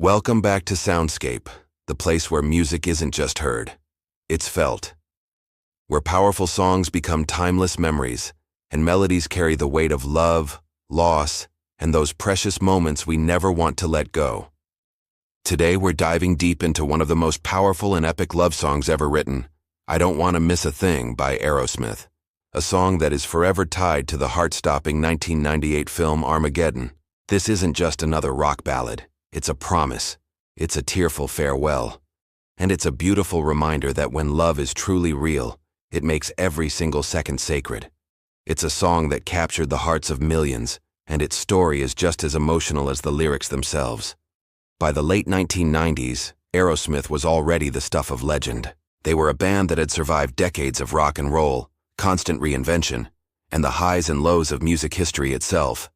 Welcome back to Soundscape, the place where music isn't just heard, it's felt. Where powerful songs become timeless memories, and melodies carry the weight of love, loss, and those precious moments we never want to let go. Today we're diving deep into one of the most powerful and epic love songs ever written, I Don't Want to Miss a Thing by Aerosmith, a song that is forever tied to the heart-stopping 1998 film Armageddon. This isn't just another rock ballad. It's a promise, it's a tearful farewell, and it's a beautiful reminder that when love is truly real, it makes every single second sacred. It's a song that captured the hearts of millions, and its story is just as emotional as the lyrics themselves. By the late 1990s, Aerosmith was already the stuff of legend. They were a band that had survived decades of rock and roll, constant reinvention, and the highs and lows of music history itself.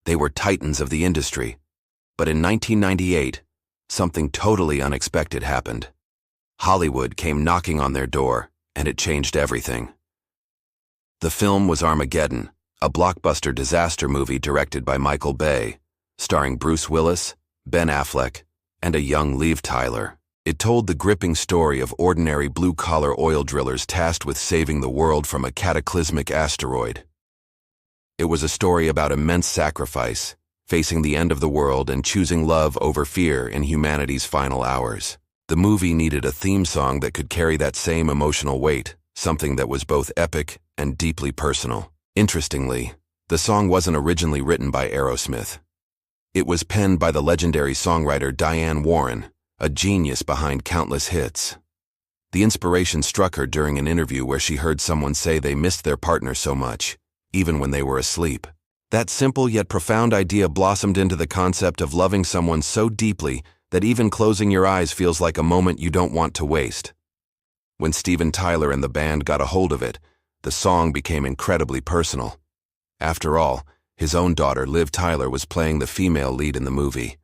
They were titans of the industry. But in 1998, something totally unexpected happened. Hollywood came knocking on their door, and it changed everything. The film was Armageddon, a blockbuster disaster movie directed by Michael Bay, starring Bruce Willis, Ben Affleck, and a young Liv Tyler. It told the gripping story of ordinary blue-collar oil drillers tasked with saving the world from a cataclysmic asteroid. It was a story about immense sacrifice, facing the end of the world and choosing love over fear in humanity's final hours. The movie needed a theme song that could carry that same emotional weight, something that was both epic and deeply personal. Interestingly, the song wasn't originally written by Aerosmith. It was penned by the legendary songwriter Diane Warren, a genius behind countless hits. The inspiration struck her during an interview where she heard someone say they missed their partner so much, even when they were asleep. That simple yet profound idea blossomed into the concept of loving someone so deeply that even closing your eyes feels like a moment you don't want to waste. When Steven Tyler and the band got a hold of it, the song became incredibly personal. After all, his own daughter, Liv Tyler, was playing the female lead in the movie.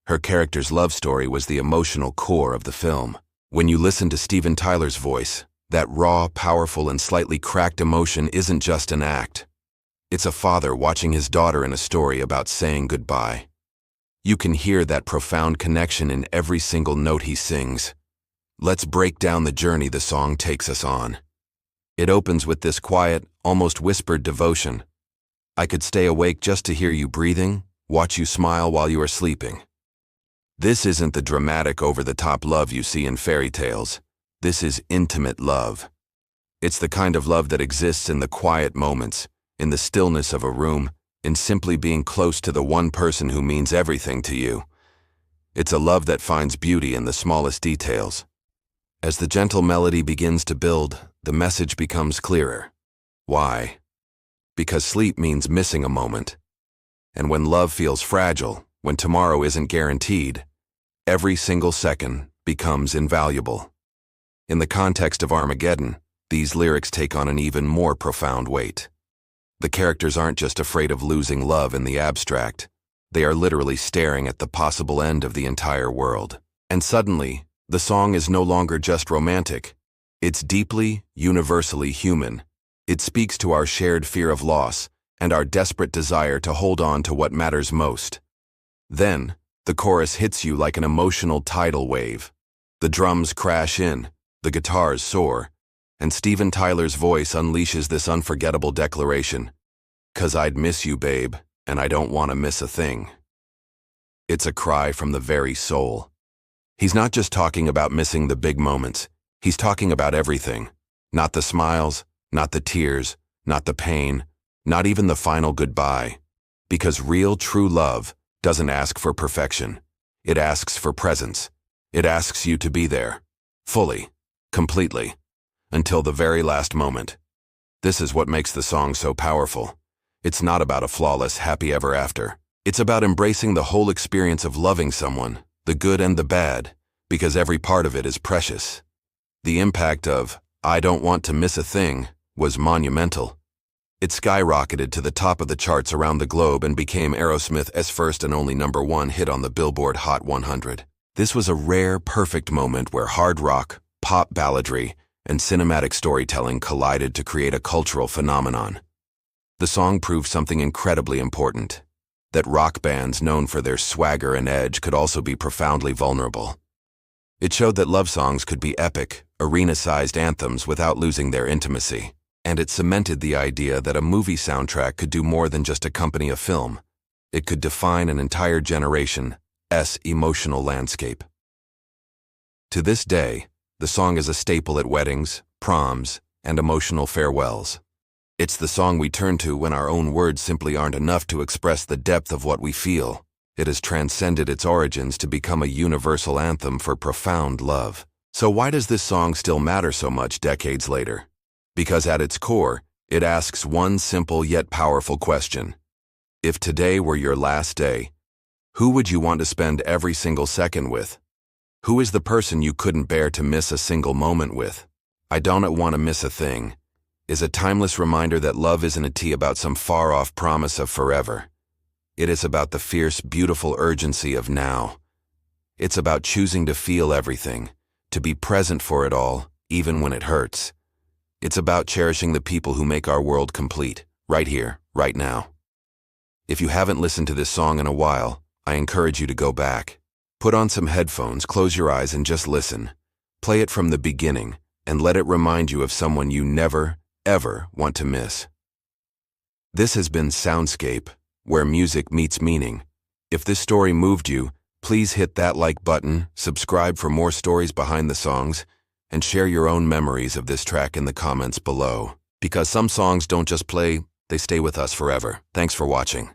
Her character's love story was the emotional core of the film. When you listen to Steven Tyler's voice, that raw, powerful, and slightly cracked emotion isn't just an act. It's a father watching his daughter in a story about saying goodbye. You can hear that profound connection in every single note he sings. Let's break down the journey the song takes us on. It opens with this quiet, almost whispered devotion. I could stay awake just to hear you breathing, watch you smile while you are sleeping. This isn't the dramatic, over-the-top love you see in fairy tales. This is intimate love. It's the kind of love that exists in the quiet moments, in the stillness of a room, in simply being close to the one person who means everything to you. It's a love that finds beauty in the smallest details. As the gentle melody begins to build, the message becomes clearer. Why? Because sleep means missing a moment. And when love feels fragile, when tomorrow isn't guaranteed, every single second becomes invaluable. In the context of Armageddon, these lyrics take on an even more profound weight. The characters aren't just afraid of losing love in the abstract. They are literally staring at the possible end of the entire world. And suddenly, the song is no longer just romantic. It's deeply, universally human. It speaks to our shared fear of loss and our desperate desire to hold on to what matters most. Then, the chorus hits you like an emotional tidal wave. The drums crash in, the guitars soar, and Steven Tyler's voice unleashes this unforgettable declaration, "'Cause I'd miss you, babe, and I don't want to miss a thing." It's a cry from the very soul. He's not just talking about missing the big moments. He's talking about everything. Not the smiles, not the tears, not the pain, not even the final goodbye. Because real, true love doesn't ask for perfection. It asks for presence. It asks you to be there, fully, completely, until the very last moment. This is what makes the song so powerful. It's not about a flawless happy ever after. It's about embracing the whole experience of loving someone, the good and the bad, because every part of it is precious. The impact of I Don't Want to Miss a Thing was monumental. It skyrocketed to the top of the charts around the globe and became Aerosmith's first and only #1 hit on the Billboard Hot 100. This was a rare, perfect moment where hard rock, pop balladry, and cinematic storytelling collided to create a cultural phenomenon. The song proved something incredibly important. that rock bands known for their swagger and edge could also be profoundly vulnerable. It showed that love songs could be epic, arena-sized anthems without losing their intimacy. And it cemented the idea that a movie soundtrack could do more than just accompany a film. It could define an entire generation's emotional landscape. To this day, the song is a staple at weddings, proms, and emotional farewells. It's the song we turn to when our own words simply aren't enough to express the depth of what we feel. It has transcended its origins to become a universal anthem for profound love. So why does this song still matter so much decades later? Because at its core, it asks one simple yet powerful question. If today were your last day, who would you want to spend every single second with? Who is the person you couldn't bear to miss a single moment with? I don't want to miss a thing is a timeless reminder that love isn't a tea about some far-off promise of forever. It is about the fierce, beautiful urgency of now. It's about choosing to feel everything, to be present for it all, even when it hurts. It's about cherishing the people who make our world complete, right here, right now. If you haven't listened to this song in a while, I encourage you to go back. Put on some headphones, close your eyes, and just listen. Play it from the beginning, and let it remind you of someone you never, ever want to miss. This has been Soundscape, where music meets meaning. If this story moved you, please hit that like button, subscribe for more stories behind the songs, and share your own memories of this track in the comments below. Because some songs don't just play, they stay with us forever. Thanks for watching.